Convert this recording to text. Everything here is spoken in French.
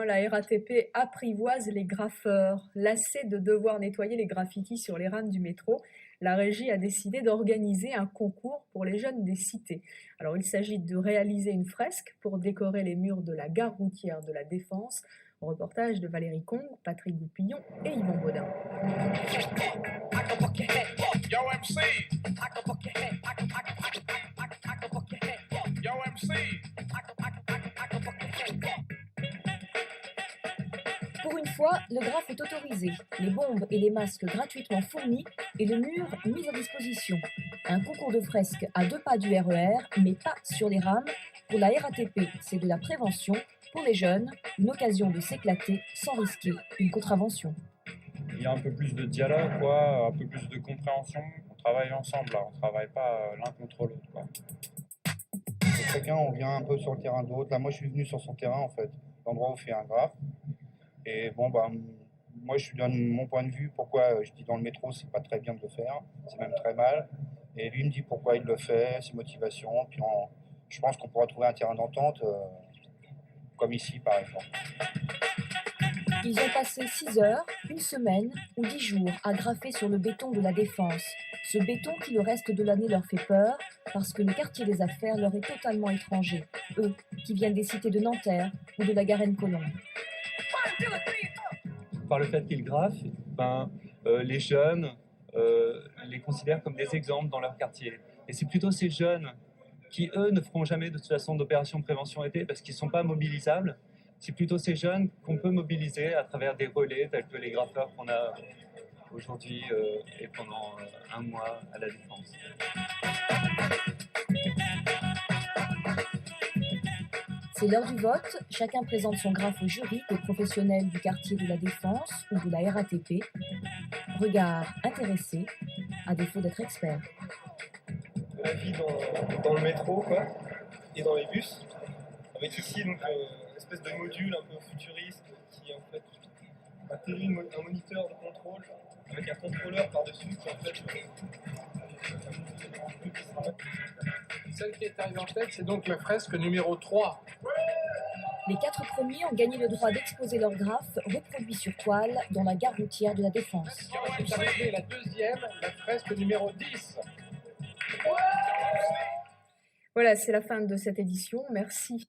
La RATP apprivoise les graffeurs. Lassés de devoir nettoyer les graffitis sur les rames du métro, la régie a décidé d'organiser un concours pour les jeunes des cités. Alors il s'agit de réaliser une fresque pour décorer les murs de la gare routière de la Défense. Reportage de Valérie Combe, Patrick Goupillon et Yvan Baudin. Pour une fois, le graphe est autorisé, les bombes et les masques gratuitement fournis et le mur mis à disposition. Un concours de fresques à 2 pas du RER, mais pas sur les rames. Pour la RATP, c'est de la prévention. Pour les jeunes, une occasion de s'éclater sans risquer une contravention. Il y a un peu plus de dialogue, quoi, un peu plus de compréhension. On travaille ensemble, là. On ne travaille pas l'un contre l'autre, quoi. Chacun, on vient un peu sur le terrain de l'autre. Là, moi, je suis venu sur son terrain, en fait, l'endroit où fait un graphe. Et bon, moi, je lui donne mon point de vue, pourquoi je dis dans le métro, c'est pas très bien de le faire, c'est même très mal. Et lui me dit pourquoi il le fait, ses motivations. Puis je pense qu'on pourra trouver un terrain d'entente, comme ici, par exemple. Ils ont passé 6 heures, une semaine ou 10 jours à graffer sur le béton de la Défense. Ce béton qui le reste de l'année leur fait peur parce que le quartier des affaires leur est totalement étranger. Eux, qui viennent des cités de Nanterre ou de la Garenne-Colombes. Par le fait qu'ils graffent, les jeunes les considèrent comme des exemples dans leur quartier. Et c'est plutôt ces jeunes qui, eux, ne feront jamais de toute façon d'opération prévention été parce qu'ils ne sont pas mobilisables. C'est plutôt ces jeunes qu'on peut mobiliser à travers des relais tels que les graffeurs qu'on a aujourd'hui et pendant un mois à la Défense. C'est l'heure du vote, chacun présente son graphe au jury des professionnels du quartier de la Défense ou de la RATP. Regard intéressé, à défaut d'être expert. La vie dans le métro, quoi, et dans les bus, avec ici donc une espèce de module un peu futuriste qui en fait intègre un moniteur de contrôle avec un contrôleur par-dessus qui en fait Celle qui est arrivée en tête, c'est donc la fresque numéro 3. Les 4 premiers ont gagné le droit d'exposer leur graphe reproduit sur toile dans la gare routière de la Défense. Est arrivée la deuxième, la fresque numéro 10. Voilà, c'est la fin de cette édition. Merci